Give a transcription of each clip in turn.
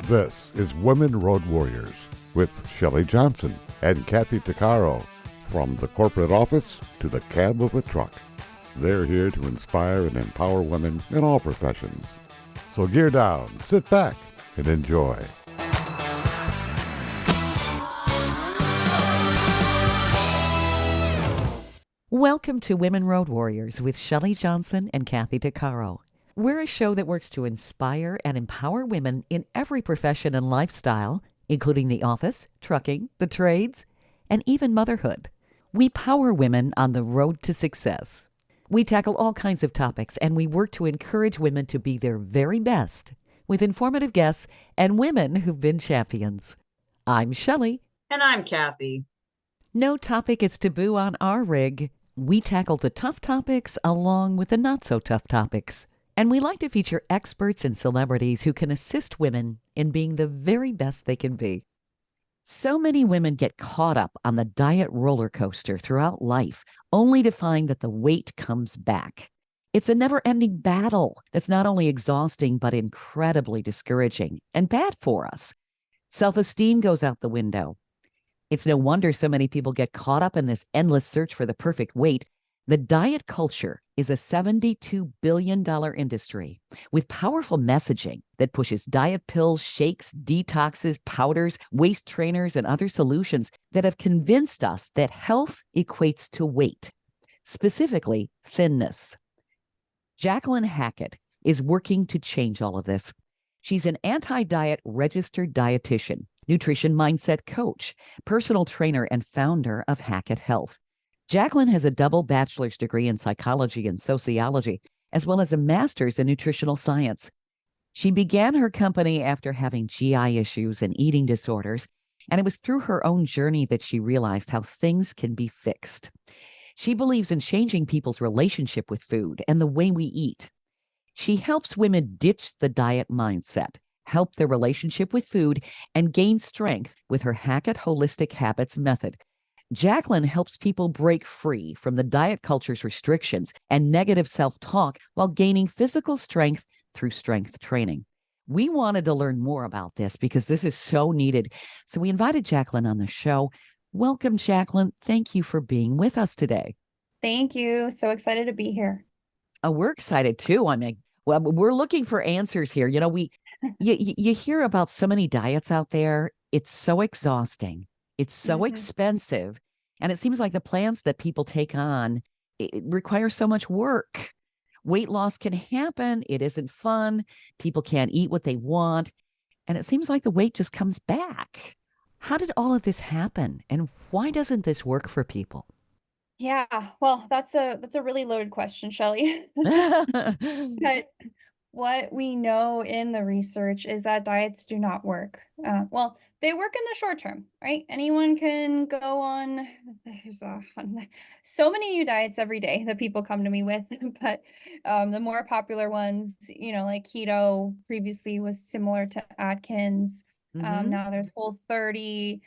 This is Women Road Warriors with Shelley Johnson and Kathy Tuccaro. From the corporate office to the cab of a truck, they're here to inspire and empower women in all professions. So gear down, sit back, and enjoy. Welcome to Women Road Warriors with Shelley Johnson and Kathy Tuccaro. We're a show that works to inspire and empower women in every profession and lifestyle, including the office, trucking, the trades, and even motherhood. We power women on the road to success. We tackle all kinds of topics, and we work to encourage women to be their very best with informative guests and women who've been champions. I'm Shelley. And I'm Kathy. No topic is taboo on our rig. We tackle the tough topics along with the not-so-tough topics. And we like to feature experts and celebrities who can assist women in being the very best they can be. So many women get caught up on the diet roller coaster throughout life, only to find that the weight comes back. It's a never-ending battle that's not only exhausting, but incredibly discouraging and bad for us. Self-esteem goes out the window. It's no wonder so many people get caught up in this endless search for the perfect weight. The diet culture is a $72 billion industry with powerful messaging that pushes diet pills, shakes, detoxes, powders, waist trainers, and other solutions that have convinced us that health equates to weight, specifically thinness. Jacquelyn Hackett is working to change all of this. She's an anti-diet registered dietitian, nutrition mindset coach, personal trainer, and founder of Hackett Health. Jacquelyn has a double bachelor's degree in psychology and sociology, as well as a master's in nutritional science. She began her company after having GI issues and eating disorders, and it was through her own journey that she realized how things can be fixed. She believes in changing people's relationship with food and the way we eat. She helps women ditch the diet mindset, help their relationship with food, and gain strength with her Hackett Holistic Habits method. Jacquelyn helps people break free from the diet culture's restrictions and negative self-talk while gaining physical strength through strength training. We wanted to learn more about this because this is so needed. So we invited Jacquelyn on the show. Welcome, Jacquelyn. Thank you for being with us today. Thank you. So excited to be here. Oh, we're excited too. I mean, well, we're looking for answers here. You know, you hear about so many diets out there. It's so exhausting. It's so expensive. And it seems like the plans that people take on, it requires so much work. Weight loss can happen. It isn't fun. People can't eat what they want. And it seems like the weight just comes back. How did all of this happen? And why doesn't this work for people? Yeah, well, that's a really loaded question, Shelley. But what we know in the research is that diets do not work. Well, they work in the short term, right? Anyone can go on, so many new diets every day that people come to me with, but the more popular ones, like keto previously was similar to Atkins. Now there's Whole30.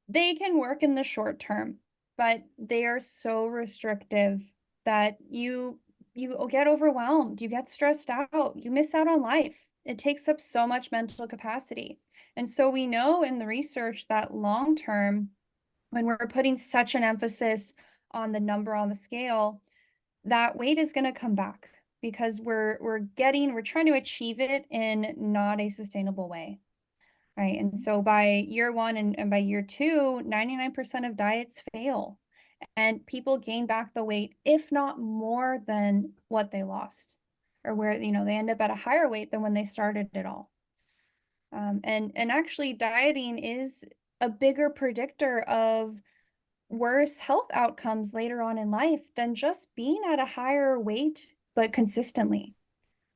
They can work in the short term, but they are so restrictive that you get overwhelmed, you get stressed out, you miss out on life. It takes up so much mental capacity. And so we know in the research that long term, when we're putting such an emphasis on the number on the scale, that weight is going to come back because we're trying to achieve it in not a sustainable way. Right. And so by year one and by year two, 99% of diets fail. And people gain back the weight, if not more than what they lost, or where, they end up at a higher weight than when they started it all. And actually dieting is a bigger predictor of worse health outcomes later on in life than just being at a higher weight, but consistently.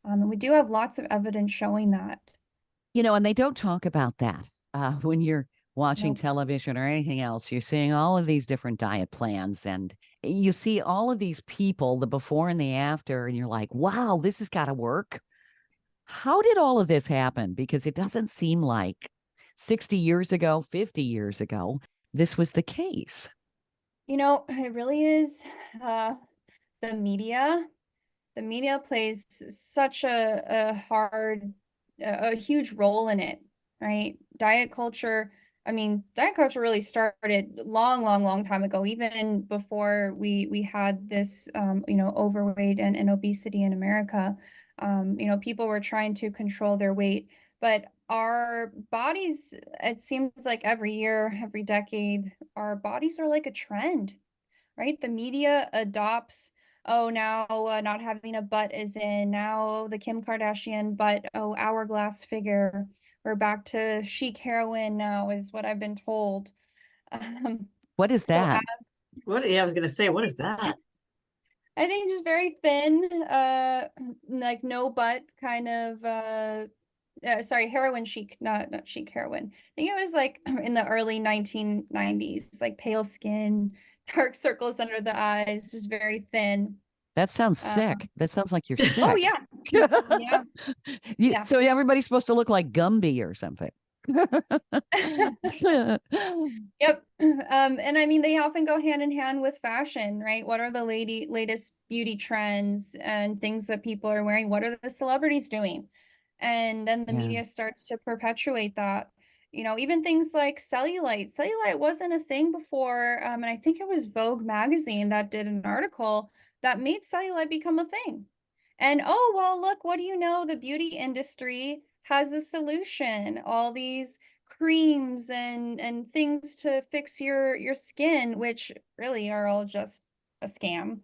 And we do have lots of evidence showing that. And they don't talk about that when you're watching television or anything else. You're seeing all of these different diet plans, and you see all of these people, the before and the after, and you're like, wow, this has got to work. How did all of this happen? Because it doesn't seem like 60 years ago, 50 years ago, this was the case. It really is the media. The media plays such a huge role in it. right? Diet culture really started long time ago, even before we had this, overweight and obesity in America. People were trying to control their weight, but our bodies, it seems like every year, every decade, our bodies are like a trend, right? The media adopts, oh, now not having a butt is in, now the Kim Kardashian butt, oh, hourglass figure. We're back to chic heroin now, is what I've been told. Um, What is so that? What? Yeah, I was gonna say, what is that? I think just very thin, like no butt kind of, sorry, heroin chic, not chic heroin. I think it was like in the early 1990s, like pale skin, dark circles under the eyes, just very thin. That sounds Uh, sick. That sounds like you're oh sick. yeah, yeah, yeah. So everybody's supposed to look like Gumby or something. Yep. And I mean, they often go hand in hand with fashion, right? What are the latest beauty trends and things that people are wearing? What are the celebrities doing? And then the Yeah. media starts to perpetuate that. Even things like cellulite. Cellulite wasn't a thing before. And I think it was Vogue magazine that did an article that made cellulite become a thing. And oh, well, look, what do you know? The beauty industry has a solution. All these creams and things to fix your skin, which really are all just a scam.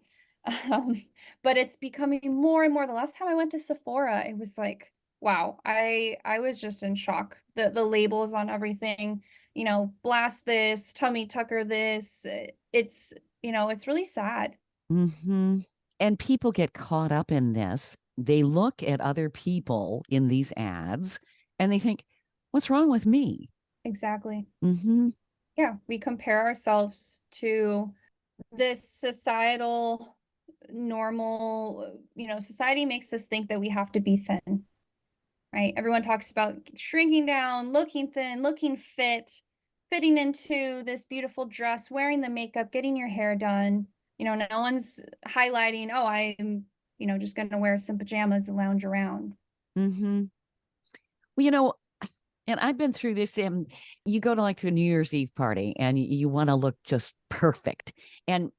Um, but it's becoming more and more. The last time I went to Sephora, it was like, wow, I was just in shock. The labels on everything, blast this, tummy tucker this. It's really sad. Mm-hmm. And people get caught up in this. They look at other people in these ads and they think, what's wrong with me? Exactly. Mm-hmm. Yeah, we compare ourselves to this societal normal, society makes us think that we have to be thin, right? Everyone talks about shrinking down, looking thin, looking fit, fitting into this beautiful dress, wearing the makeup, getting your hair done. No one's highlighting, oh, I'm, just going to wear some pajamas and lounge around. Mm-hmm. Well, and I've been through this, and you go to a New Year's Eve party and you want to look just perfect. And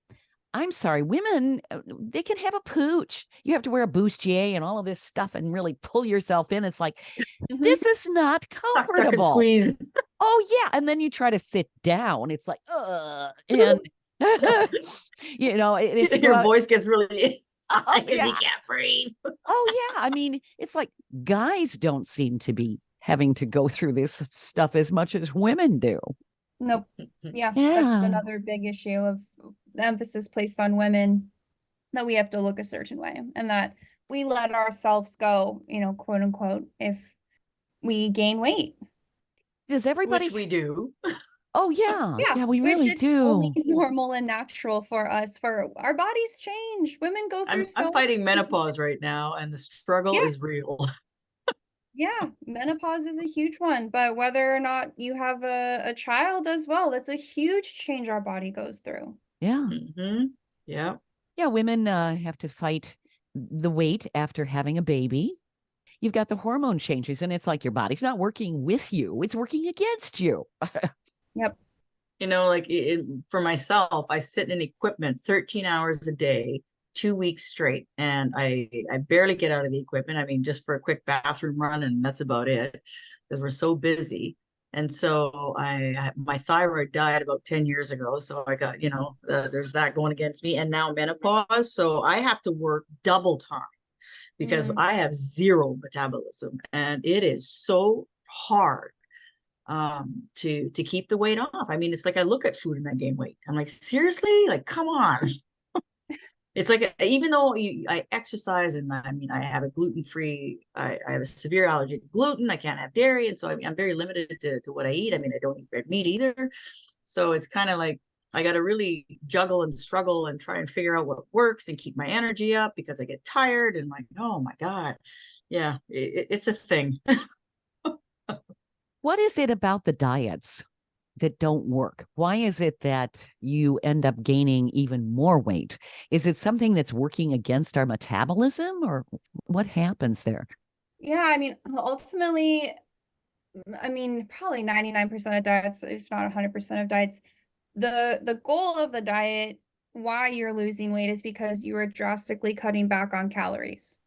I'm sorry, women, they can have a pooch. You have to wear a bustier and all of this stuff and really pull yourself in. It's like, this is not Suck, duck, and comfortable. squeeze. Oh, yeah. And then you try to sit down. It's like, and, if you Your voice gets really oh, because yeah. you can't breathe. Oh, yeah. I mean, it's like guys don't seem to be having to go through this stuff as much as women do. Nope. Yeah, that's Yeah. another big issue of the emphasis placed on women, that we have to look a certain way and that we let ourselves go, quote unquote, if we gain weight. Does everybody? Which we do. Oh, yeah. Yeah, Yeah, we which really it's do. totally normal and natural for us, for our bodies change. Women go through I'm fighting menopause right now, and the struggle is real. Yeah, menopause is a huge one, but whether or not you have a child as well, that's a huge change our body goes through. Yeah. Mm-hmm. Yeah. Yeah, women have to fight the weight after having a baby. You've got the hormone changes, and it's like your body's not working with you, it's working against you. Yep. Like for myself, I sit in equipment 13 hours a day, 2 weeks straight, and I barely get out of the equipment. I mean, just for a quick bathroom run, and that's about it, because we're so busy. And so my thyroid died about 10 years ago. So I got, there's that going against me, and now menopause. So I have to work double time because I have zero metabolism, and it is so hard to keep the weight off. I mean, it's like I look at food and I gain weight. I'm like, seriously? Like, come on. It's like, even though I exercise, and I mean, I have a gluten-free, I have a severe allergy to gluten. I can't have dairy. And so I'm very limited to what I eat. I mean, I don't eat red meat either. So it's kind of like, I got to really juggle and struggle and try and figure out what works and keep my energy up, because I get tired and like, oh my God. Yeah, it's a thing. What is it about the diets that don't work? Why is it that you end up gaining even more weight? Is it something that's working against our metabolism, or what happens there? Yeah, I mean, ultimately, I mean, probably 99% of diets, if not 100% of diets, the goal of the diet, why you're losing weight, is because you are drastically cutting back on calories,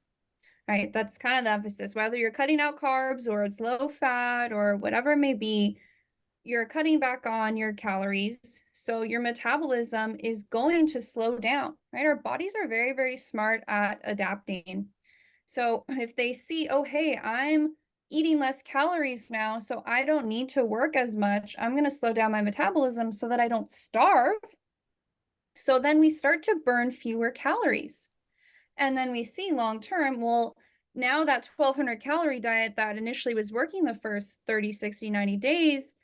right? That's kind of the emphasis. Whether you're cutting out carbs or it's low fat or whatever it may be, you're cutting back on your calories. So your metabolism is going to slow down, right? Our bodies are very, very smart at adapting. So if they see, oh, hey, I'm eating less calories now, so I don't need to work as much, I'm going to slow down my metabolism so that I don't starve. So then we start to burn fewer calories. And then we see long term, well, now that 1200 calorie diet that initially was working the first 30, 60, 90 days,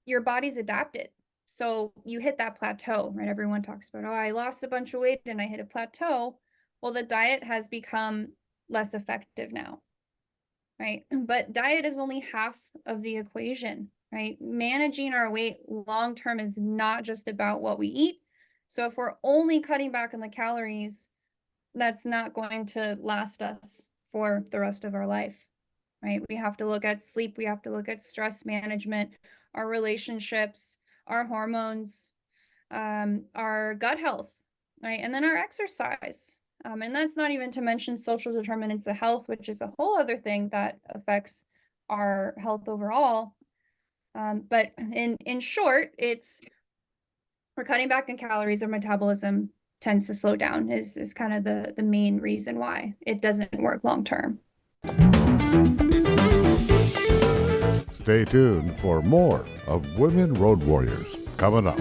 your body's adapted. So you hit that plateau, right? Everyone talks about, oh, I lost a bunch of weight and I hit a plateau. Well, the diet has become less effective now, right? But diet is only half of the equation, right? Managing our weight long term is not just about what we eat. So if we're only cutting back on the calories, that's not going to last us for the rest of our life, right? We have to look at sleep, we have to look at stress management, our relationships, our hormones, our gut health, right? And then our exercise. And that's not even to mention social determinants of health, which is a whole other thing that affects our health overall. But in short, it's we're cutting back on calories, our metabolism tends to slow down is kind of the main reason why it doesn't work long term. Stay tuned for more of Women Road Warriors coming up.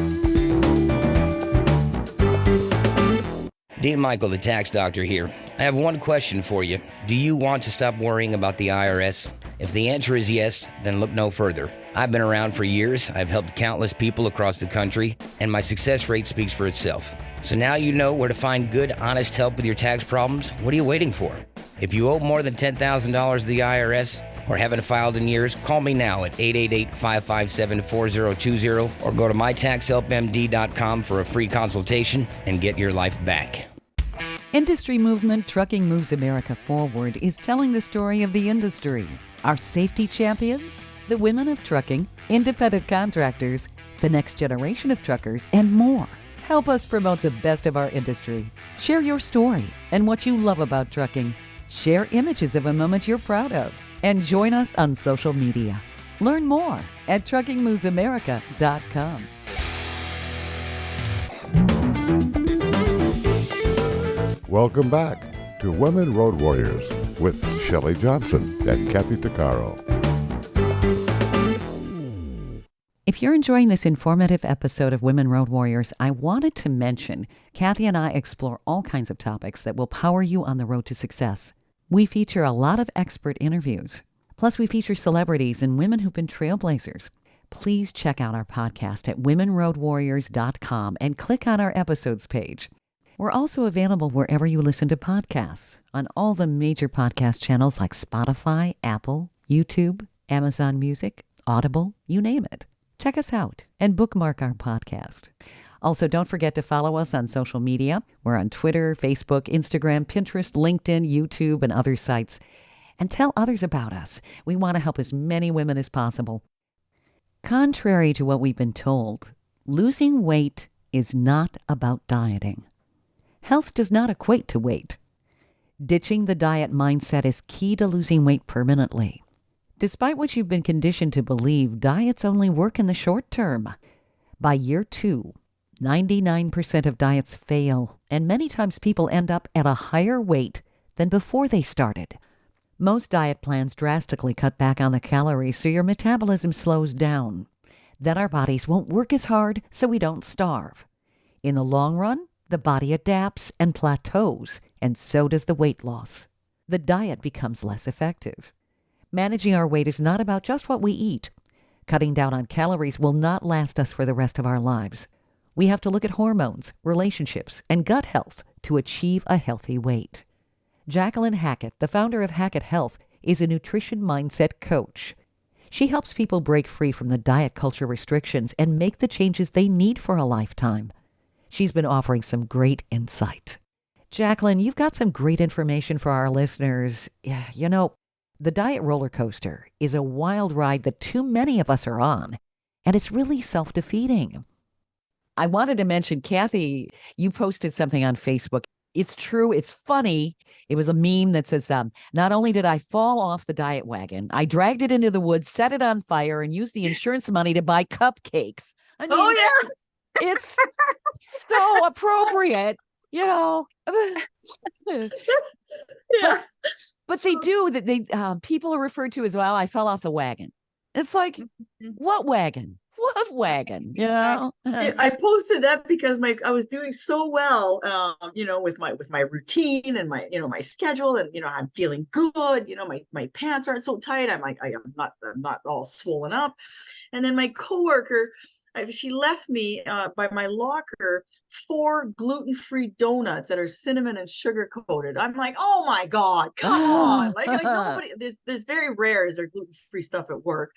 Dean Michael, the tax doctor here. I have one question for you. Do you want to stop worrying about the IRS? If the answer is yes, then look no further. I've been around for years. I've helped countless people across the country, and my success rate speaks for itself. So now you know where to find good, honest help with your tax problems. What are you waiting for? If you owe more than $10,000 to the IRS or haven't filed in years, call me now at 888-557-4020 or go to mytaxhelpmd.com for a free consultation and get your life back. Industry movement Trucking Moves America Forward is telling the story of the industry. Our safety champions, the women of trucking, independent contractors, the next generation of truckers, and more. Help us promote the best of our industry. Share your story and what you love about trucking. Share images of a moment you're proud of. And join us on social media. Learn more at truckingmovesamerica.com. Welcome back to Women Road Warriors with Shelley Johnson and Kathy Tuccaro. If you're enjoying this informative episode of Women Road Warriors, I wanted to mention Kathy and I explore all kinds of topics that will power you on the road to success. We feature a lot of expert interviews. Plus, we feature celebrities and women who've been trailblazers. Please check out our podcast at womenroadwarriors.com and click on our episodes page. We're also available wherever you listen to podcasts, on all the major podcast channels like Spotify, Apple, YouTube, Amazon Music, Audible, you name it. Check us out and bookmark our podcast. Also, don't forget to follow us on social media. We're on Twitter, Facebook, Instagram, Pinterest, LinkedIn, YouTube, and other sites. And tell others about us. We want to help as many women as possible. Contrary to what we've been told, losing weight is not about dieting. Health does not equate to weight. Ditching the diet mindset is key to losing weight permanently. Despite what you've been conditioned to believe, diets only work in the short term. By year 2, 99% of diets fail, and many times people end up at a higher weight than before they started. Most diet plans drastically cut back on the calories so your metabolism slows down. Then our bodies won't work as hard so we don't starve. In the long run, the body adapts and plateaus, and so does the weight loss. The diet becomes less effective. Managing our weight is not about just what we eat. Cutting down on calories will not last us for the rest of our lives. We have to look at hormones, relationships, and gut health to achieve a healthy weight. Jacquelyn Hackett, the founder of Hackett Health, is a nutrition mindset coach. She helps people break free from the diet culture restrictions and make the changes they need for a lifetime. She's been offering some great insight. Jacquelyn, you've got some great information for our listeners. Yeah, The diet roller coaster is a wild ride that too many of us are on, and it's really self-defeating. I wanted to mention, Kathy, you posted something on Facebook. It's true. It's funny. It was a meme that says, not only did I fall off the diet wagon, I dragged it into the woods, set it on fire, and used the insurance money to buy cupcakes. I mean, Oh yeah. it's so appropriate, you know. Yeah. But they do that. People are referred to as, well, I fell off the wagon. It's like, Mhm. what wagon? What wagon? You know? I posted that because I was doing so well, with my routine and my schedule, and I'm feeling good. My pants aren't so tight. I'm like, I'm not all swollen up. And then my coworker, she left me by my locker 4 gluten-free donuts that are cinnamon and sugar coated. I'm like, oh my God, come on. Like nobody, there's very rare is there gluten-free stuff at work.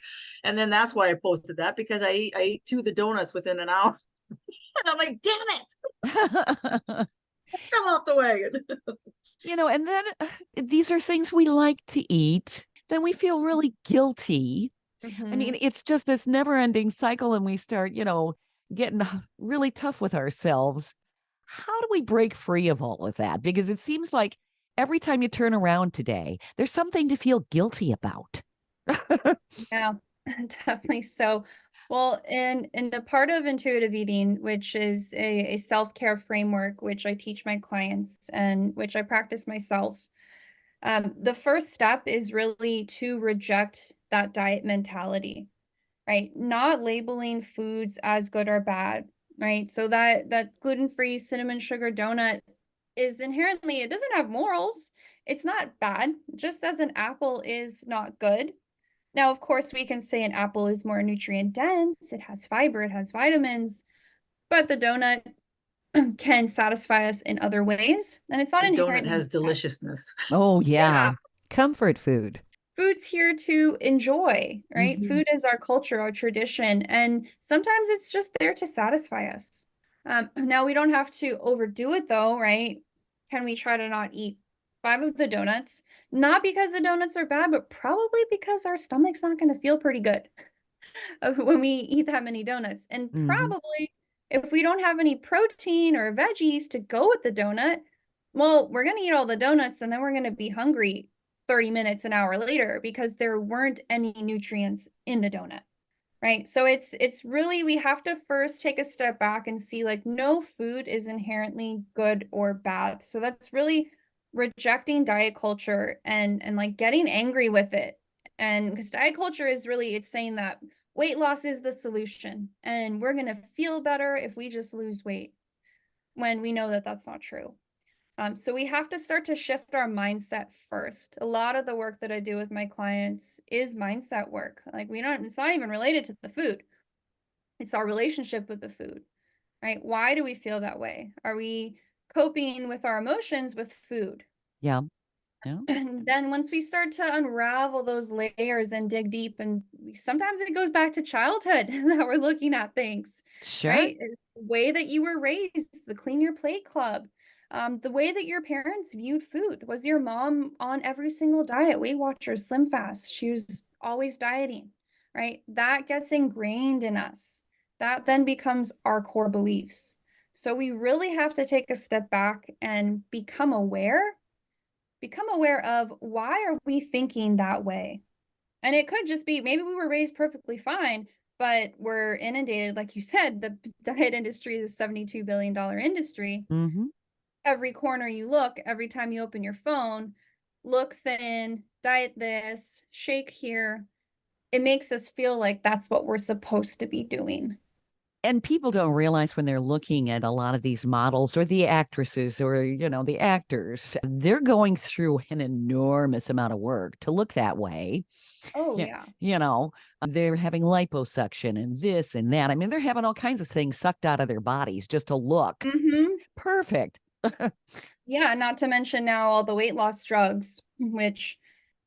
And then that's why I posted that, because I ate 2 of the donuts within an hour. And I'm like, damn it. I fell off the wagon. And then these are things we like to eat. Then we feel really guilty. I mean, it's just this never-ending cycle, and we start, getting really tough with ourselves. How do we break free of all of that? Because it seems like every time you turn around today, there's something to feel guilty about. Yeah, definitely so. Well, in the part of intuitive eating, which is a self-care framework, which I teach my clients and which I practice myself, the first step is really to reject that diet mentality, right? Not labeling foods as good or bad, right? So that gluten-free cinnamon sugar donut is inherently, it doesn't have morals. It's not bad, just as an apple is not good. Now, of course, we can say an apple is more nutrient dense, it has fiber, it has vitamins, but the donut can satisfy us in other ways, and it's not The donut inherently has bad. deliciousness. Oh, yeah. Comfort food. Food's here to enjoy, right? Mhm. Food is our culture, our tradition, and sometimes it's just there to satisfy us. Now, we don't have to overdo it though, right? Can we try to not eat 5 of the donuts? Not because the donuts are bad, but probably because our stomach's not going to feel pretty good when we eat that many donuts. And Mhm. probably if we don't have any protein or veggies to go with the donut, well, we're going to eat all the donuts and then we're going to be hungry 30 minutes, an hour later, because there weren't any nutrients in the donut, right? So it's really, we have to first take a step back and see, like, no food is inherently good or bad. So that's really rejecting diet culture and like getting angry with it. And because diet culture is really, it's saying that weight loss is the solution and we're going to feel better if we just lose weight, when we know that that's not true. So we have to start to shift our mindset first. A lot of the work that I do with my clients is mindset work. Like, it's not even related to the food. It's our relationship with the food, right? Why do we feel that way? Are we coping with our emotions with food? Yeah. Yeah. And then once we start to unravel those layers and dig deep, and sometimes it goes back to childhood that we're looking at things, Sure. right? The way that you were raised, the Clean Your Plate Club, the way that your parents viewed food. Was your mom on every single diet, Weight Watchers, Slim Fast? She was always dieting, right? That gets ingrained in us. That then becomes our core beliefs. So we really have to take a step back and become aware of, why are we thinking that way? And it could just be, maybe we were raised perfectly fine, but we're inundated, like you said, the diet industry is a $72 billion industry. Mm-hmm. Every corner you look, every time you open your phone, look thin, diet this, shake here. It makes us feel like that's what we're supposed to be doing. And people don't realize, when they're looking at a lot of these models or the actresses or, the actors, they're going through an enormous amount of work to look that way. Oh, Yeah. yeah. They're having liposuction and this and that. I mean, they're having all kinds of things sucked out of their bodies just to look perfect. Yeah, not to mention now all the weight loss drugs, which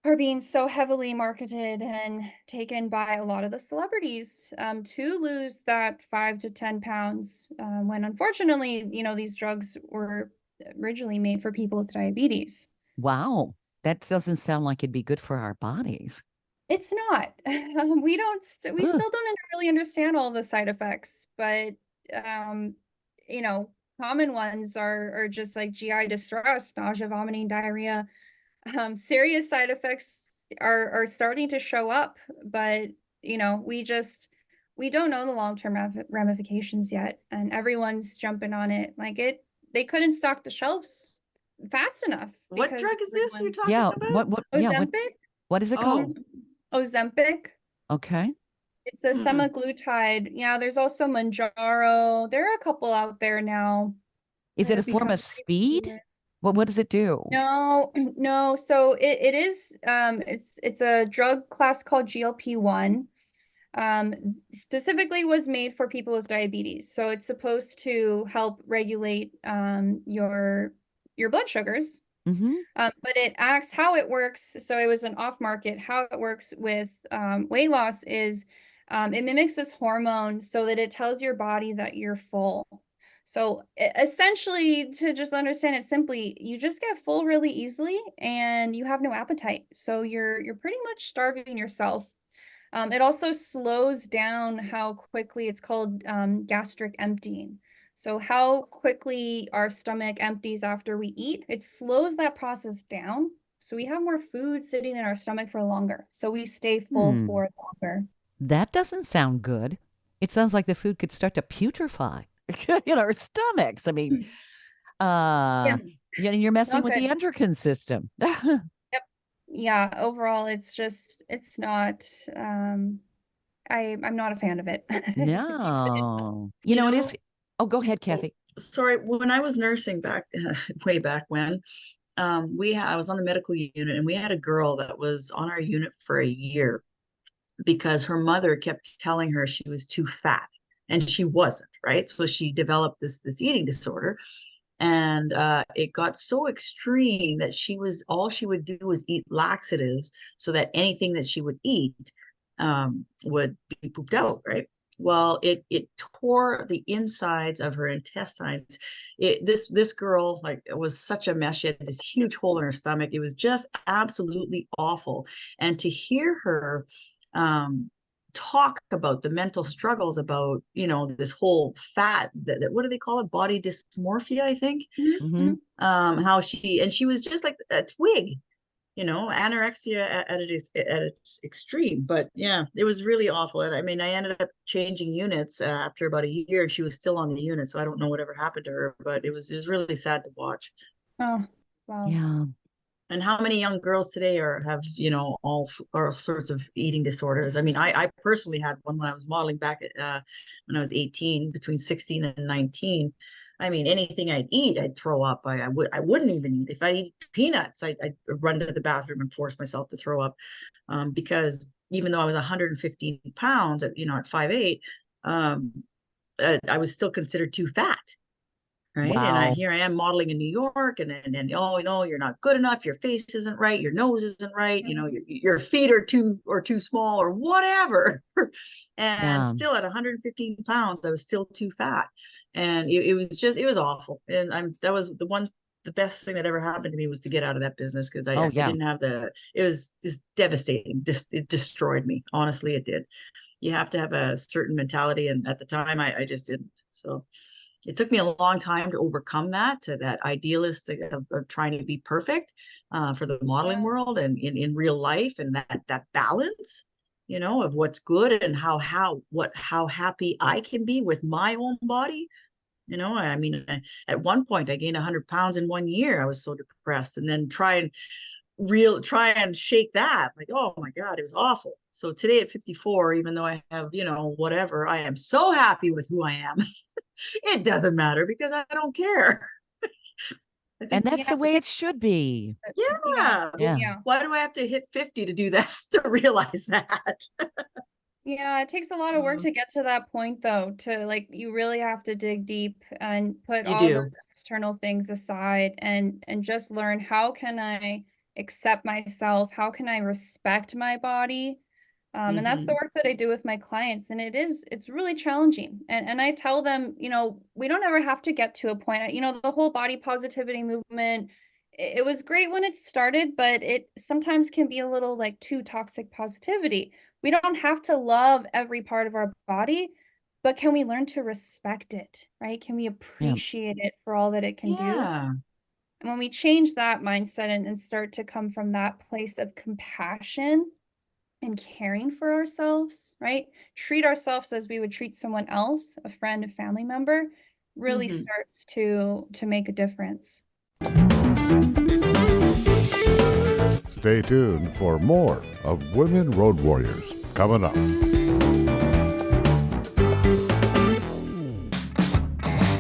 are being so heavily marketed and taken by a lot of the celebrities, to lose that 5 to 10 pounds, when unfortunately, these drugs were originally made for people with diabetes. Wow. That doesn't sound like it'd be good for our bodies. It's not. We Ugh. still don't really understand all the side effects, but you know, common ones are just like GI distress, nausea, vomiting, diarrhea. Serious side effects are starting to show up, but you know, we don't know the long-term ramifications yet, and everyone's jumping on it. Like they couldn't stock the shelves fast enough What because drug is this you're everyone talking Yeah. about? What is it Oh, called? Ozempic. Okay. It's a hmm. semaglutide. Yeah, there's also Manjaro. There are a couple out there now Is that it a have form become of pretty speed? popular. What does it do? No, no. So it is it's a drug class called GLP-1. Specifically was made for people with diabetes. So it's supposed to help regulate your blood sugars. Mm-hmm. But it acts how it works. So it was an off market. How it works with weight loss is it mimics this hormone so that it tells your body that you're full. So essentially, to just understand it simply, you just get full really easily and you have no appetite. So you're pretty much starving yourself. It also slows down how quickly it's called gastric emptying. So how quickly our stomach empties after we eat, it slows that process down. So we have more food sitting in our stomach for longer. So we stay full Hmm. for longer. That doesn't sound good. It sounds like the food could start to putrefy in our stomachs. I mean, Yeah, you're messing not with the good. endocrine system. Yep. Yeah, overall it's not I'm not a fan of it. If you put it, No. You It is. know, Oh, go ahead, oh, Kathy. sorry, when I was nursing back way back when, I was on the medical unit and we had a girl that was on our unit for a year because her mother kept telling her she was too fat and she wasn't, right? So she developed this eating disorder, and it got so extreme that all she would do was eat laxatives so that anything that she would eat would be pooped out, right? Well, it tore the insides of her intestines. This girl, like, it was such a mess. She had this huge hole in her stomach. It was just absolutely awful. And to hear her um talk about the mental struggles about, this whole fat, that what do they call it, body dysmorphia, I think. mhm, Mm-hmm. mhm. How she was just like a twig, anorexia at its extreme. But yeah, it was really awful. And I mean, I ended up changing units after about a year, and she was still on the unit, so I don't know whatever happened to her, but it was really sad to watch. Oh, wow. Yeah. And how many young girls today have, all sorts of eating disorders? I mean, I personally had one when I was modeling back at when I was 18, between 16 and 19. I mean, anything I'd eat, I'd throw up. I wouldn't even eat. If I eat peanuts, I'd run to the bathroom and force myself to throw up, because even though I was 115 pounds at 5'8", um, I was still considered too fat. Right. And Wow. here I am modeling in New York, and oh, you're not good enough. Your face isn't right. Your nose isn't right. Your feet are too small or whatever. And Yeah. still at 115 pounds, I was still too fat. And it was awful. And that was the best thing that ever happened to me was to get out of that business, because Oh, I yeah. didn't have it was just devastating. Just, it destroyed me. Honestly, it did. You have to have a certain mentality. And at the time, I just didn't. So it took me a long time to overcome that idealistic of trying to be perfect for the modeling Yeah. world and in real life, and that balance, of what's good and how happy I can be with my own body. I mean, at one point I gained 100 pounds in 1 year. I was so depressed, and then try and shake that, like, oh my God, it was awful. So today at 54, even though I have, whatever, I am so happy with who I am. It doesn't matter because I don't care. I And think, that's Yeah, the way it should be. yeah, yeah. Yeah. yeah. Why do I have to hit 50 to do that, to realize that? Yeah, it takes a lot of work Uh, to get to that point though, to like you really have to dig deep and put you all those do. external things aside and just learn how can I accept myself? How can I respect my body? And that's the Hmm. work that I do with my clients. And it's really challenging. And I tell them, we don't ever have to get to a point, the whole body positivity movement it was great when it started, but it sometimes can be a little like too toxic positivity. We don't have to love every part of our body, but can we learn to respect it, right? Can we Yeah. appreciate it for all that it can do? Yeah. And when we change that mindset and start to come from that place of compassion and caring for ourselves, right? Treat ourselves as we would treat someone else, a friend, a family member, really Mhm. starts to make a difference. Stay tuned for more of Women Road Warriors coming up.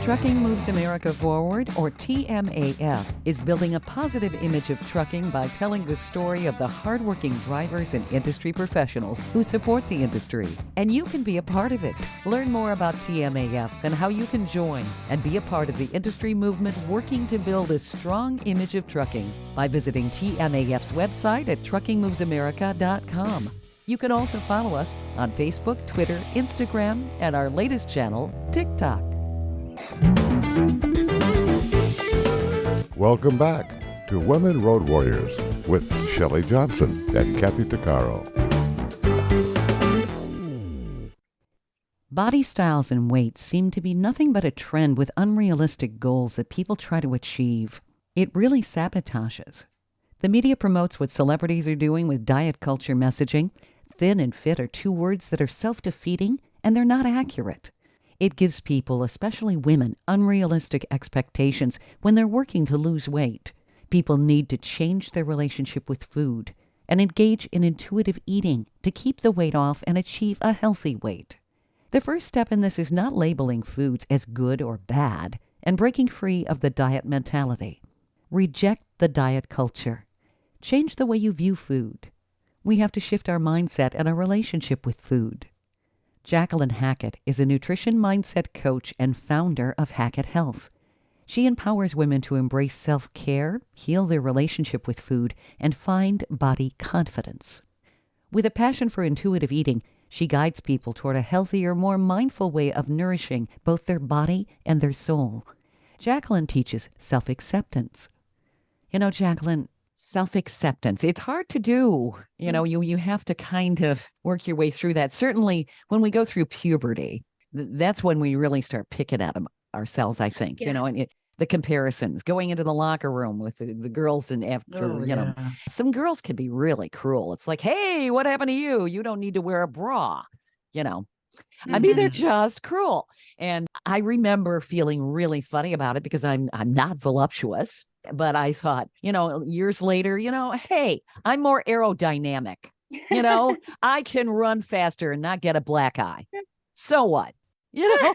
Trucking Moves America Forward, or TMAF, is building a positive image of trucking by telling the story of the hardworking drivers and industry professionals who support the industry. And you can be a part of it. Learn more about TMAF and how you can join and be a part of the industry movement working to build a strong image of trucking by visiting TMAF's website at truckingmovesamerica.com. You can also follow us on Facebook, Twitter, Instagram, and our latest channel, TikTok. Welcome back to Women Road Warriors with Shelley Johnson and Kathy Tuccaro. Body styles and weight seem to be nothing but a trend with unrealistic goals that people try to achieve. It really sabotages. The media promotes what celebrities are doing with diet culture messaging. Thin and fit are two words that are self-defeating, and they're not accurate. It gives people, especially women, unrealistic expectations when they're working to lose weight. People need to change their relationship with food and engage in intuitive eating to keep the weight off and achieve a healthy weight. The first step in this is not labeling foods as good or bad and breaking free of the diet mentality. Reject the diet culture. Change the way you view food. We have to shift our mindset and our relationship with food. Jacquelyn Hackett is a nutrition mindset coach and founder of Hackett Health. She empowers women to embrace self-care, heal their relationship with food, and find body confidence. With a passion for intuitive eating, she guides people toward a healthier, more mindful way of nourishing both their body and their soul. Jacquelyn teaches self-acceptance. You know, Jacquelyn, self-acceptance, it's hard to do. You know, you have to kind of work your way through that. Certainly when we go through puberty, that's when we really start picking at ourselves, I think. Yeah. You know, and the comparisons, going into the locker room with the girls, and after, you know, some girls can be really cruel. It's like, hey, what happened to you? You don't need to wear a bra, you know. I mean, they're just cruel. And I remember feeling really funny about it because I'm not voluptuous. But I thought, you know, years later, you know, hey, I'm more aerodynamic. You know, I can run faster and not get a black eye. So what? You know?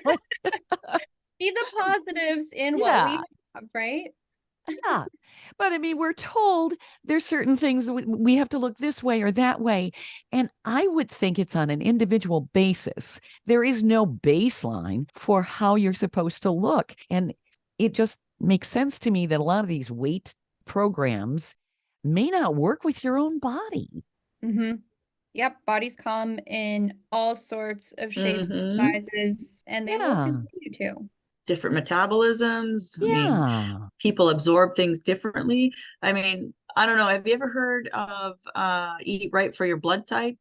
See the positives in what we have, right? Yeah. But I mean, we're told there's certain things we have to look this way or that way. And I would think it's on an individual basis. There is no baseline for how you're supposed to look. And it just makes sense to me that a lot of these weight programs may not work with your own body. Mm-hmm. Yep. Bodies come in all sorts of shapes and sizes, and they will continue to. Different metabolisms. I mean, people absorb things differently. I mean, I don't know. Have you ever heard of eat right for your blood type?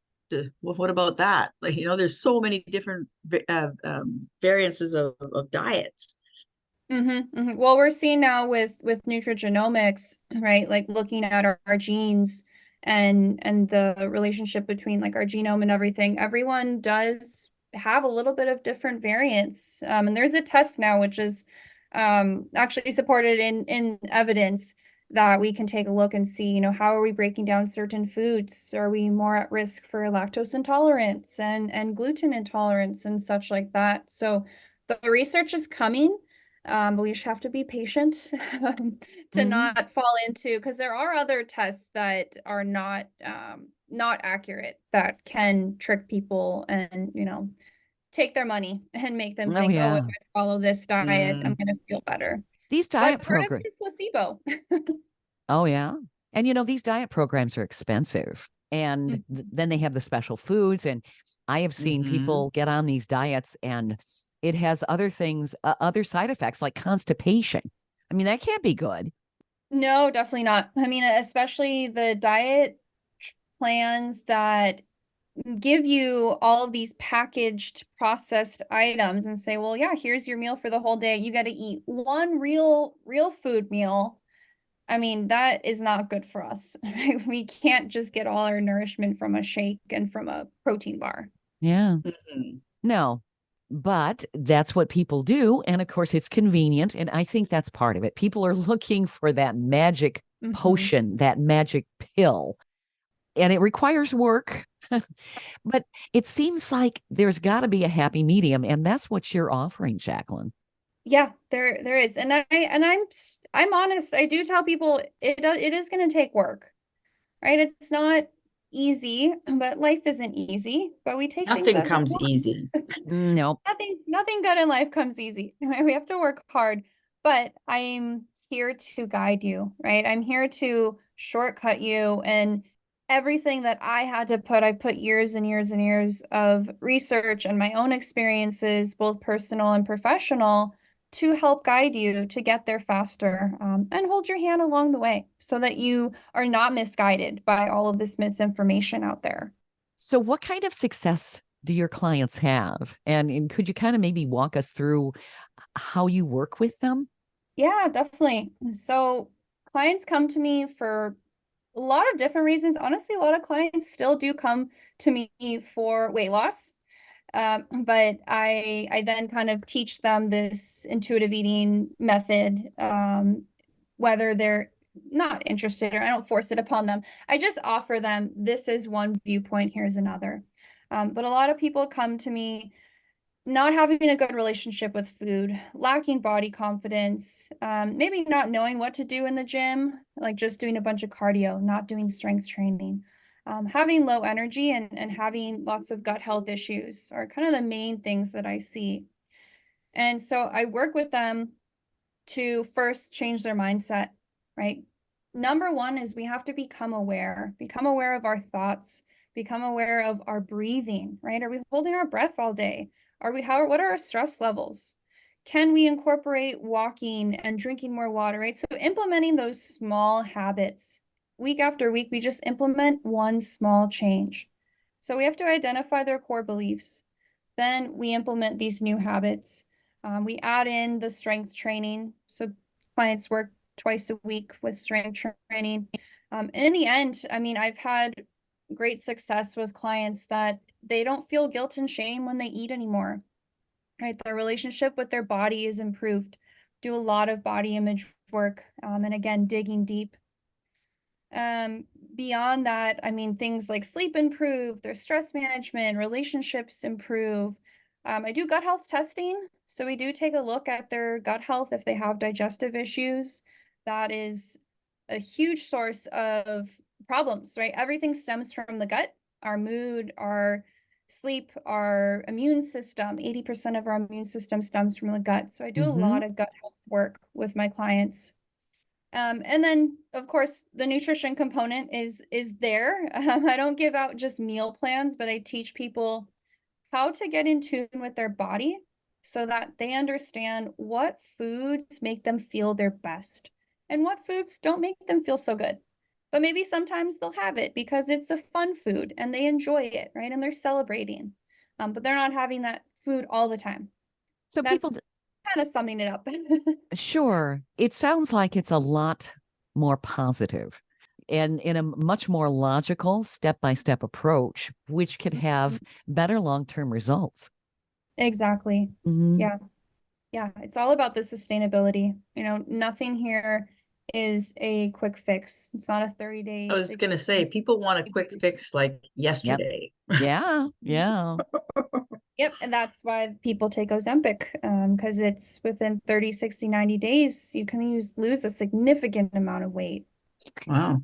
What about that? Like, you know, there's so many different variances of diets. Well, we're seeing now with nutrigenomics, right? Like looking at our genes and the relationship between like our genome and everything. Everyone does have a little bit of different variants. And there's a test now which is actually supported in evidence that we can take a look and see, you know, how are we breaking down certain foods? Are we more at risk for lactose intolerance and gluten intolerance and such like that? So the research is coming. But we just have to be patient to not fall into, because there are other tests that are not accurate, that can trick people and, you know, take their money and make them think, oh, if I follow this diet, I'm going to feel better. These diet programs, placebo. Oh, yeah. And, you know, these diet programs are expensive. And then they have the special foods. And I have seen people get on these diets and it has other things, other side effects like constipation. I mean, that can't be good. No, definitely not. I mean, especially the diet plans that give you all of these packaged processed items and say, well, yeah, here's your meal for the whole day. You got to eat one real food meal. I mean, that is not good for us. We can't just get all our nourishment from a shake and from a protein bar. Yeah. Mhm. No, but that's what people do. And of course, it's convenient. And I think that's part of it. People are looking for that magic potion, that magic pill, and it requires work. But it seems like there's got to be a happy medium. And that's what you're offering, Jacquelyn. Yeah, there is. And I'm honest. I do tell people it is going to take work, right? It's not easy, but life isn't easy, but we take things Nothing as they comes come. easy. No. Nothing good in life comes easy. We have to work hard, but I'm here to guide you, right? I'm here to shortcut you, and everything that I've put years and years and years of research and my own experiences, both personal and professional, to help guide you to get there faster, and hold your hand along the way so that you are not misguided by all of this misinformation out there. So, what kind of success do your clients have? And could you kind of maybe walk us through how you work with them? Yeah, definitely. So clients come to me for a lot of different reasons. Honestly, a lot of clients still do come to me for weight loss. But I then kind of teach them this intuitive eating method, whether they're not interested, or I don't force it upon them. I just offer them, this is one viewpoint, here's another. But a lot of people come to me not having a good relationship with food, lacking body confidence, maybe not knowing what to do in the gym, like just doing a bunch of cardio, not doing strength training, having low energy, and having lots of gut health issues are kind of the main things that I see. And so I work with them to first change their mindset, right? Number one is we have to become aware of our thoughts, become aware of our breathing, right? Are we holding our breath all day? What are our stress levels? Can we incorporate walking and drinking more water, right? So implementing those small habits week after week, we just implement one small change. So we have to identify their core beliefs. Then we implement these new habits. We add in the strength training. So clients work twice a week with strength training. And in the end, I mean, I've had great success with clients that they don't feel guilt and shame when they eat anymore, right? Their relationship with their body is improved. Do a lot of body image work, and again, digging deep. Um, Beyond that, I mean, things like sleep improve, their stress management, relationships improve. I do gut health testing. So we do take a look at their gut health if they have digestive issues. That is a huge source of problems, right? Everything stems from the gut, our mood, our sleep, our immune system. 80% of our immune system stems from the gut. So I do a lot of gut health work with my clients. And then, of course, the nutrition component is there. I don't give out just meal plans, but I teach people how to get in tune with their body so that they understand what foods make them feel their best and what foods don't make them feel so good. But maybe sometimes they'll have it because it's a fun food and they enjoy it, right? And they're celebrating. But they're not having that food all the time. So, people, That's kind of summing it up. sure, it sounds like it's a lot more positive and in a much more logical step by step approach, which could have better long term results. Exactly. Mhm. Yeah. Yeah, it's all about the sustainability. You know, nothing here is a quick fix. It's not a 30 I day, was going 60. to say, people want a quick fix like Yep. yesterday. Yeah. Yeah. Yep, and that's why people take Ozempic, because it's within 30, 60, 90 days, you can lose a significant amount of weight. Wow.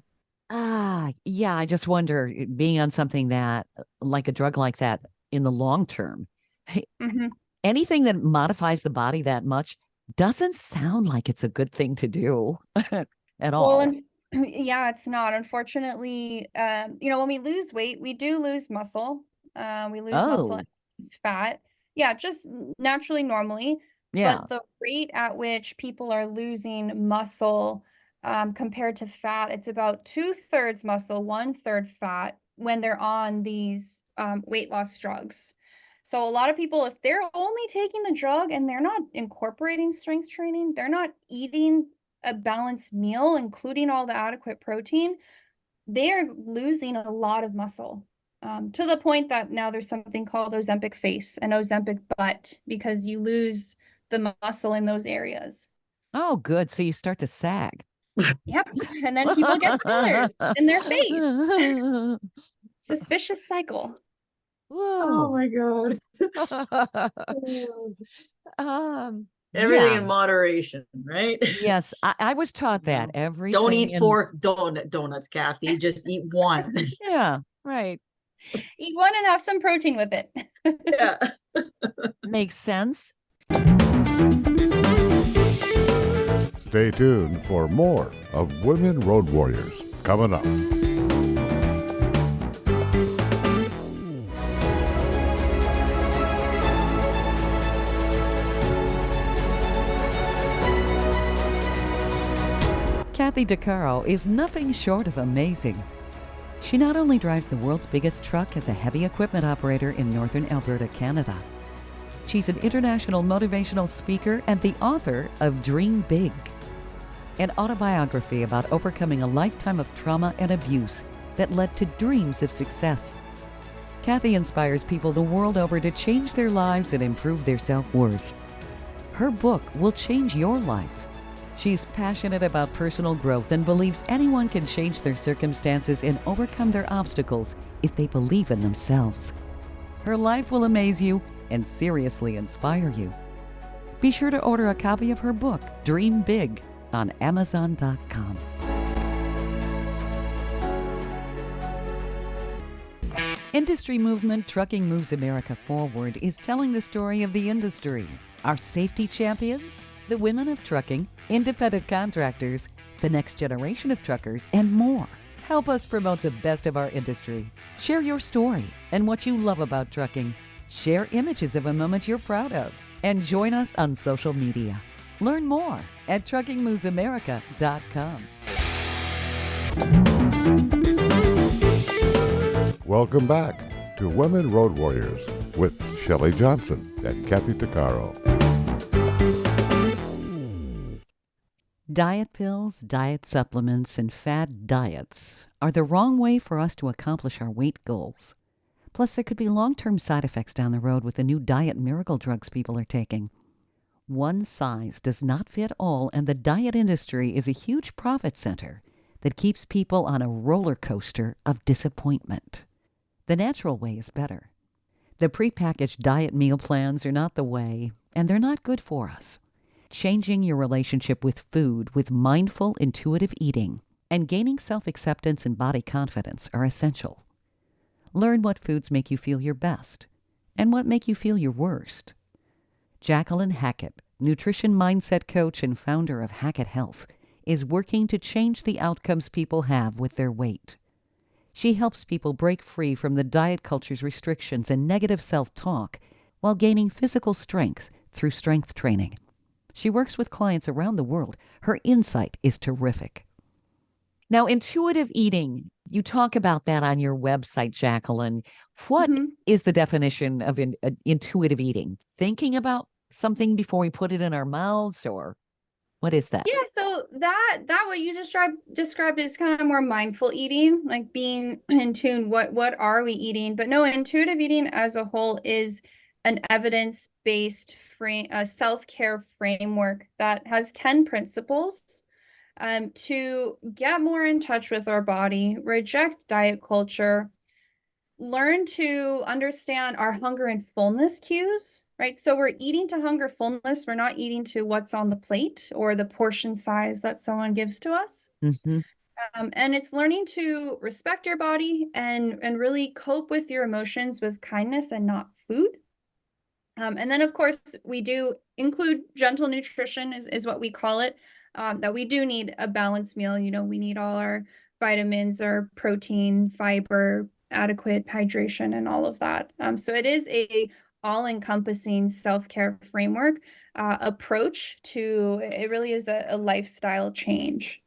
Yeah. I just wonder being on something that, like a drug like that, in the long term, Mhm. anything that modifies the body that much doesn't sound like it's a good thing to do at Well, all. yeah, it's not. Unfortunately, you know, when we lose weight, we do lose muscle. We lose muscle and Oh, lose fat. Yeah, just naturally, normally. yeah. But the rate at which people are losing muscle, compared to fat. It's about 2/3 muscle, 1/3 fat when they're on these weight loss drugs. So a lot of people, if they're only taking the drug and they're not incorporating strength training, they're not eating a balanced meal, including all the adequate protein, they are losing a lot of muscle. To the point that now there's something called Ozempic face and Ozempic butt, because you lose the muscle in those areas. Oh, good. So you start to sag. Yep. And then people get fillers in their face. Suspicious cycle. Oh Whoa. my God. Everything in Yeah. moderation, right? Yes, I was taught that. Don't Everything eat in, 4 donuts, Kathy. Just eat one. yeah, right. Eat one and have some protein with it. Yeah. Makes sense. Stay tuned for more of Women Road Warriors coming up. Kathy Tuccaro is nothing short of amazing. She not only drives the world's biggest truck as a heavy equipment operator in northern Alberta, Canada. She's an international motivational speaker and the author of Dream Big, an autobiography about overcoming a lifetime of trauma and abuse that led to dreams of success. Kathy inspires people the world over to change their lives and improve their self-worth. Her book will change your life. She's passionate about personal growth and believes anyone can change their circumstances and overcome their obstacles if they believe in themselves. Her life will amaze you and seriously inspire you. Be sure to order a copy of her book, Dream Big, on Amazon.com. Industry movement Trucking Moves America Forward is telling the story of the industry, our safety champions, the women of trucking, independent contractors, the next generation of truckers, and more. Help us promote the best of our industry. Share your story and what you love about trucking. Share images of a moment you're proud of. And join us on social media. Learn more at truckingmovesamerica.com. Welcome back to Women Road Warriors with Shelley Johnson and Kathy Tuccaro. Diet pills, diet supplements, and fad diets are the wrong way for us to accomplish our weight goals. Plus, there could be long-term side effects down the road with the new diet miracle drugs people are taking. One size does not fit all, and the diet industry is a huge profit center that keeps people on a roller coaster of disappointment. The natural way is better. The prepackaged diet meal plans are not the way, and they're not good for us. Changing your relationship with food with mindful, intuitive eating and gaining self-acceptance and body confidence are essential. Learn what foods make you feel your best and what make you feel your worst. Jacquelyn Hackett, nutrition mindset coach and founder of Hackett Health, is working to change the outcomes people have with their weight. She helps people break free from the diet culture's restrictions and negative self-talk while gaining physical strength through strength training. She works with clients around the world. Her insight is terrific. Now, intuitive eating, you talk about that on your website, Jacquelyn. What is the definition of intuitive eating? Thinking about something before we put it in our mouths, or what is that? Yeah, so that what you just described is kind of more mindful eating, like being in tune. What are we eating? But no, intuitive eating as a whole is an evidence-based self-care framework that has 10 principles to get more in touch with our body, reject diet culture, learn to understand our hunger and fullness cues, right? So we're eating to hunger fullness. We're not eating to what's on the plate or the portion size that someone gives to us. Mm-hmm. And it's learning to respect your body and really cope with your emotions with kindness and not food. And then, of course, we do include gentle nutrition is what we call it, that we do need a balanced meal. You know, we need all our vitamins, our protein, fiber, adequate hydration, and all of that. So it is a all-encompassing self-care framework approach to, it really is a lifestyle change.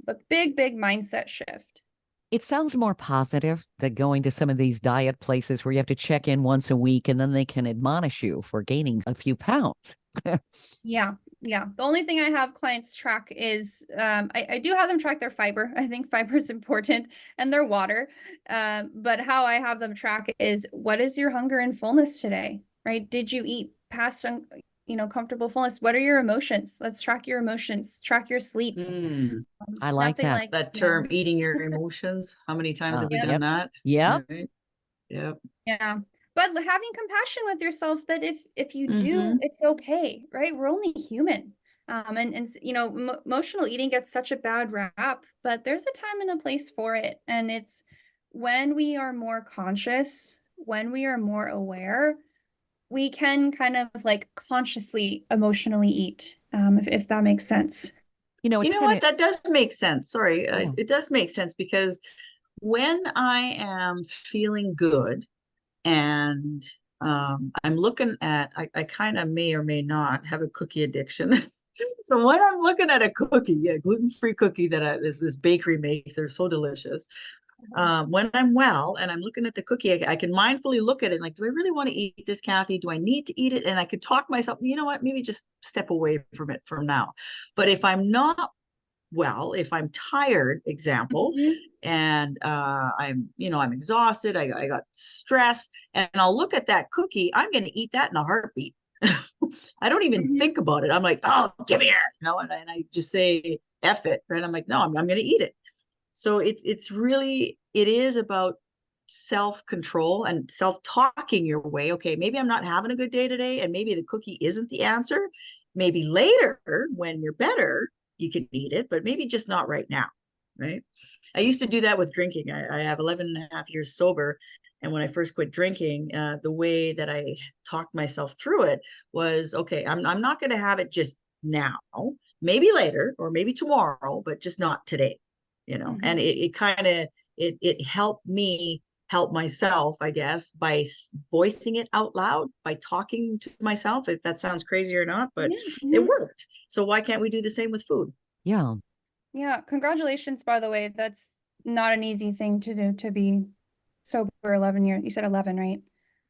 But big mindset shift. It sounds more positive than going to some of these diet places where you have to check in once a week and then they can admonish you for gaining a few pounds. Yeah. The only thing I have clients track is I do have them track their fiber. I think fiber is important, and their water. But how I have them track is, what is your hunger and fullness today, right? Did you eat past comfortable fullness? What are your emotions? Let's track your emotions, track your sleep. I like Nothing that. That term, eating your emotions. How many times have we done that? Yeah. Right? Yep. Yeah. But having compassion with yourself, that if you do, it's okay, right? We're only human. And emotional eating gets such a bad rap, but there's a time and a place for it. And it's when we are more conscious, when we are more aware, we can kind of like consciously emotionally eat, if that makes sense. You know what? That does make sense. Sorry. Yeah. It does make sense, because when I am feeling good and I'm looking at, I kind of may or may not have a cookie addiction. So when I'm looking at a cookie, a gluten-free cookie that this bakery makes, they're so delicious. When I'm well and I'm looking at the cookie, I can mindfully look at it like, do I really want to eat this, Kathy? Do I need to eat it? And I could talk myself, you know what, maybe just step away from it from now. But if I'm not well, if I'm tired, example, and I'm exhausted, I got stressed, and I'll look at that cookie, I'm going to eat that in a heartbeat. I don't even think about it. I'm like, oh, give me here, and I just say F it, right? I'm like, no, I'm going to eat it. So it is about self-control and self-talking your way. Okay, maybe I'm not having a good day today, and maybe the cookie isn't the answer. Maybe later, when you're better, you can eat it, but maybe just not right now, right? I used to do that with drinking. I have 11 and a half years sober. And when I first quit drinking, the way that I talked myself through it was, okay, I'm not going to have it just now, maybe later or maybe tomorrow, but just not today, and it kind of, it helped me help myself, I guess, by voicing it out loud, by talking to myself, if that sounds crazy or not, but it worked. So why can't we do the same with food? Yeah. Congratulations, by the way. That's not an easy thing to do, to be sober 11 years. You said 11, right?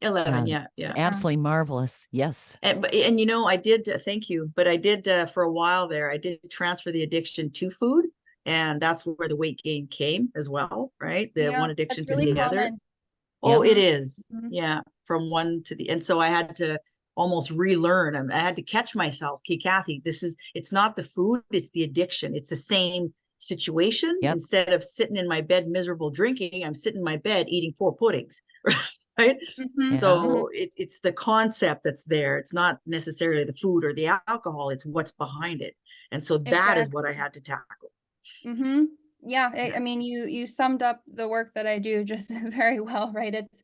11. Yeah. Absolutely marvelous. Yes. And I did, thank you, but I did for a while there, I did transfer the addiction to food. And that's where the weight gain came as well, right? The one addiction to the other. Oh, it is. Yeah. From one to the, and so I had to almost relearn. I had to catch myself. Okay, Kathy, it's not the food, it's the addiction. It's the same situation. Instead of sitting in my bed, miserable drinking, I'm sitting in my bed eating 4 puddings, right? So it's the concept that's there. It's not necessarily the food or the alcohol, it's what's behind it. And so that is what I had to tackle. I mean, you summed up the work that I do just very well, right? It's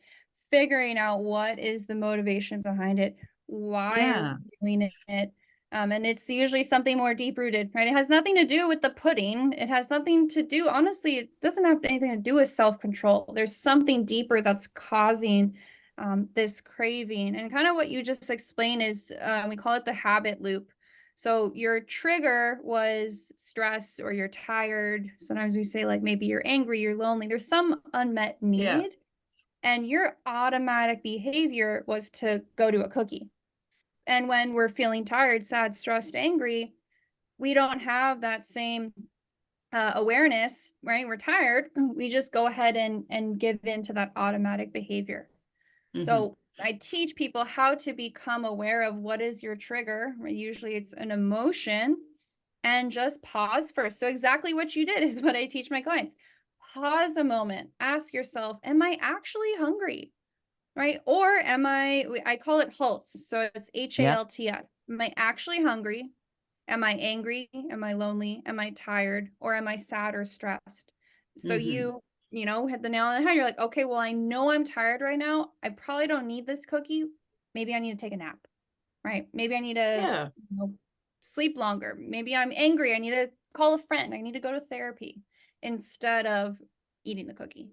figuring out what is the motivation behind it, why are we doing it, and it's usually something more deep-rooted, right? It has nothing to do with the pudding. It has nothing to do, honestly, it doesn't have anything to do with self-control. There's something deeper that's causing this craving. And kind of what you just explained is, we call it the habit loop. So your trigger was stress, or you're tired. Sometimes we say, like, maybe you're angry, you're lonely. There's some unmet need. And your automatic behavior was to go to a cookie. And when we're feeling tired, sad, stressed, angry, we don't have that same awareness, right? We're tired. We just go ahead and give in to that automatic behavior. So I teach people how to become aware of what is your trigger. Usually it's an emotion, and just pause first. So exactly what you did is what I teach my clients. Pause a moment. Ask yourself, am I actually hungry? Right? Or am I call it HALTS. So it's HALTS. Am I actually hungry? Am I angry? Am I lonely? Am I tired? Or am I sad or stressed? So you hit the nail on the head. You're like, okay, well, I know I'm tired right now. I probably don't need this cookie. Maybe I need to take a nap, right? Maybe I need to sleep longer. Maybe I'm angry. I need to call a friend. I need to go to therapy instead of eating the cookie.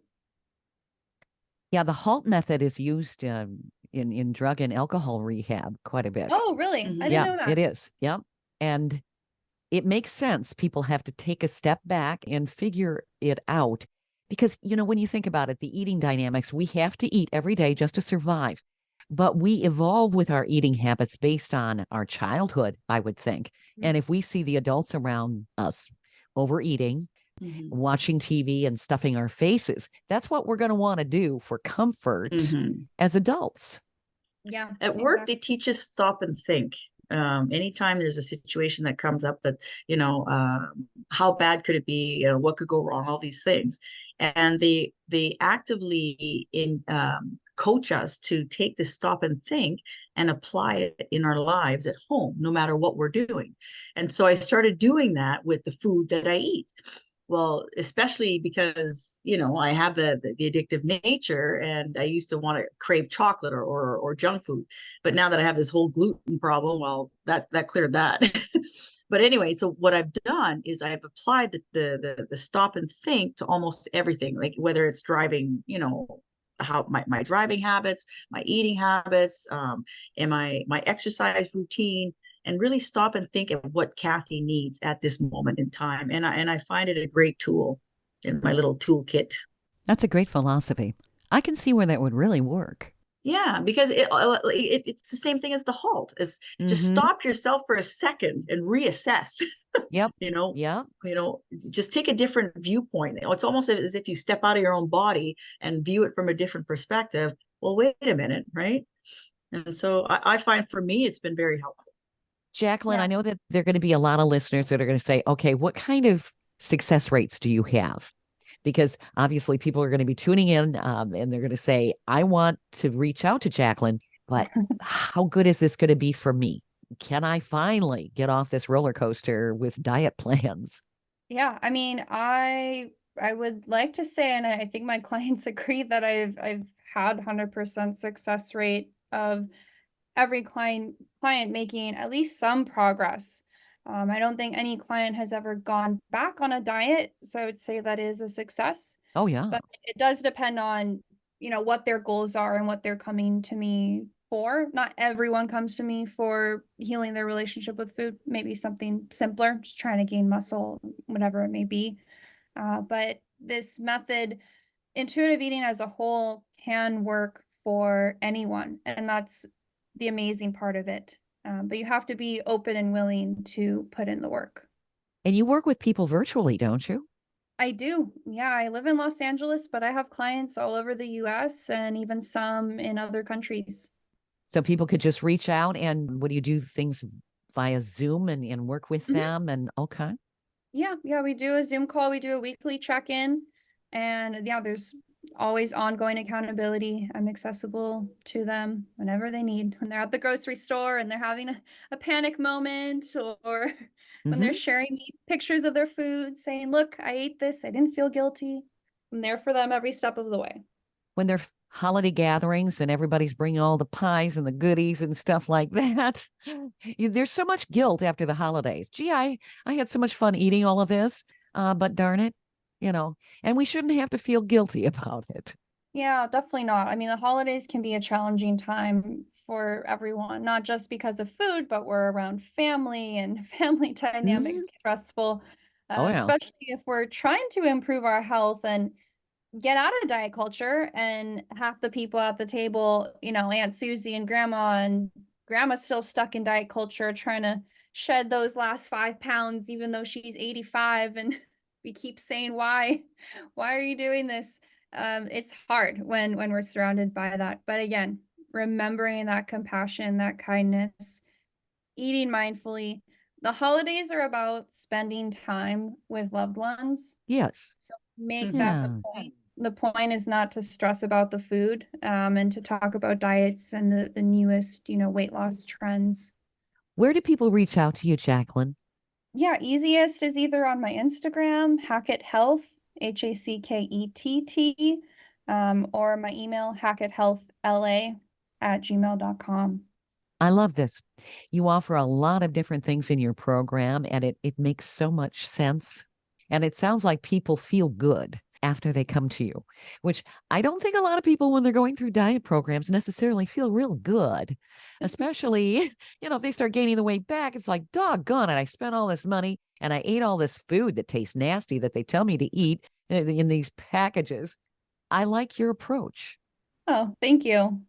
Yeah, the HALT method is used in drug and alcohol rehab quite a bit. Oh, really? I didn't know that. It is. Yeah. And it makes sense. People have to take a step back and figure it out. Because, when you think about it, the eating dynamics, we have to eat every day just to survive. But we evolve with our eating habits based on our childhood, I would think. And if we see the adults around us overeating, watching TV and stuffing our faces, that's what we're going to want to do for comfort as adults. Yeah. At work, they teach us stop and think. Anytime there's a situation that comes up that, how bad could it be? What could go wrong? All these things. And they actively coach us to take this stop and think and apply it in our lives at home, no matter what we're doing. And so I started doing that with the food that I eat. Well, especially because, I have the addictive nature, and I used to want to crave chocolate or junk food. But now that I have this whole gluten problem, well, that cleared that. But anyway, so what I've done is I've applied the stop and think to almost everything, like whether it's driving, how my driving habits, my eating habits, and my exercise routine, and really stop and think of what Kathy needs at this moment in time. And I find it a great tool in my little toolkit. That's a great philosophy. I can see where that would really work. Yeah, because it's the same thing as the halt. Is just stop yourself for a second and reassess. Yep. Just take a different viewpoint. It's almost as if you step out of your own body and view it from a different perspective. Well, wait a minute, right? And so I find for me, it's been very helpful. Jacquelyn, I know that there are going to be a lot of listeners that are going to say, okay, what kind of success rates do you have? Because obviously people are going to be tuning in and they're going to say, I want to reach out to Jacquelyn, but how good is this going to be for me? Can I finally get off this roller coaster with diet plans? Yeah, I mean, I would like to say, and I think my clients agree, that I've had 100% success rate of every client making at least some progress. I don't think any client has ever gone back on a diet, so I would say that is a success. Oh, yeah. But it does depend on, what their goals are and what they're coming to me for. Not everyone comes to me for healing their relationship with food. Maybe something simpler, just trying to gain muscle, whatever it may be. But this method, intuitive eating as a whole, can work for anyone, and that's the amazing part of it. But you have to be open and willing to put in the work. And you work with people virtually, don't you? I do. Yeah, I live in Los Angeles, but I have clients all over the US and even some in other countries. So people could just reach out, and what do you do, things via Zoom and work with them? And okay. Yeah, we do a Zoom call. We do a weekly check-in. And yeah, there's always ongoing accountability. I'm accessible to them whenever they need. When they're at the grocery store and they're having a panic moment, or when they're sharing me pictures of their food saying, look, I ate this, I didn't feel guilty. I'm there for them every step of the way. When they're holiday gatherings and everybody's bringing all the pies and the goodies and stuff like that, there's so much guilt after the holidays. Gee, I had so much fun eating all of this, but darn it, and we shouldn't have to feel guilty about it. Yeah, definitely not. I mean, the holidays can be a challenging time for everyone, not just because of food, but we're around family, and family dynamics get stressful, Oh, yeah. especially if we're trying to improve our health and get out of diet culture, and half the people at the table, Aunt Susie and grandma's still stuck in diet culture, trying to shed those last 5 pounds, even though she's 85. And we keep saying, why are you doing this? It's hard when we're surrounded by that. But again, remembering that compassion, that kindness, eating mindfully. The holidays are about spending time with loved ones. Yes. So make that the point. The point is not to stress about the food, and to talk about diets and the newest, weight loss trends. Where do people reach out to you, Jacquelyn? Yeah, easiest is either on my Instagram, Hackett Health, HACKETT, or my email, HackettHealthLA@gmail.com. I love this. You offer a lot of different things in your program, and it makes so much sense. And it sounds like people feel good after they come to you, which I don't think a lot of people, when they're going through diet programs, necessarily feel real good, especially, if they start gaining the weight back. It's like, doggone it, I spent all this money and I ate all this food that tastes nasty that they tell me to eat in these packages. I like your approach. Oh, thank you.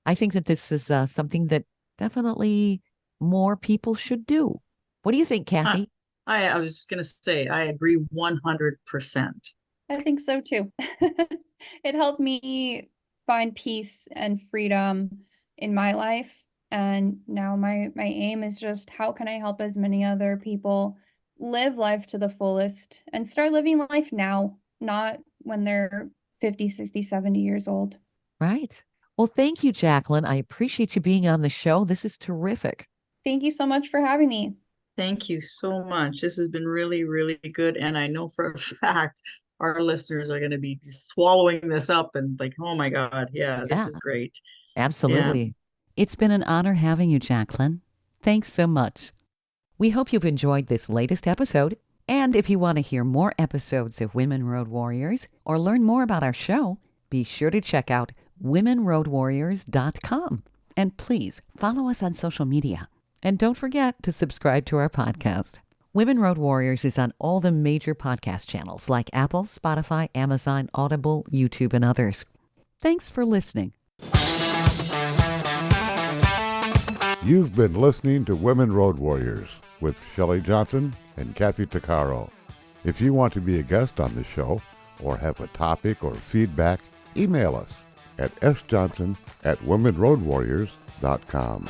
I think that this is something that definitely more people should do. What do you think, Kathy? I was just going to say, I agree 100%. I think so too. It helped me find peace and freedom in my life. And now my aim is just, how can I help as many other people live life to the fullest and start living life now, not when they're 50, 60, 70 years old. Right. Well, thank you, Jacquelyn. I appreciate you being on the show. This is terrific. Thank you so much for having me. Thank you so much. This has been really, really good. And I know for a fact our listeners are going to be swallowing this up and like, oh my God, this is great. Absolutely. Yeah. It's been an honor having you, Jacquelyn. Thanks so much. We hope you've enjoyed this latest episode. And if you want to hear more episodes of Women Road Warriors or learn more about our show, be sure to check out womenroadwarriors.com. And please follow us on social media. And don't forget to subscribe to our podcast. Women Road Warriors is on all the major podcast channels like Apple, Spotify, Amazon, Audible, YouTube, and others. Thanks for listening. You've been listening to Women Road Warriors with Shelley Johnson and Kathy Tuccaro. If you want to be a guest on the show or have a topic or feedback, email us at sjohnson@womenroadwarriors.com.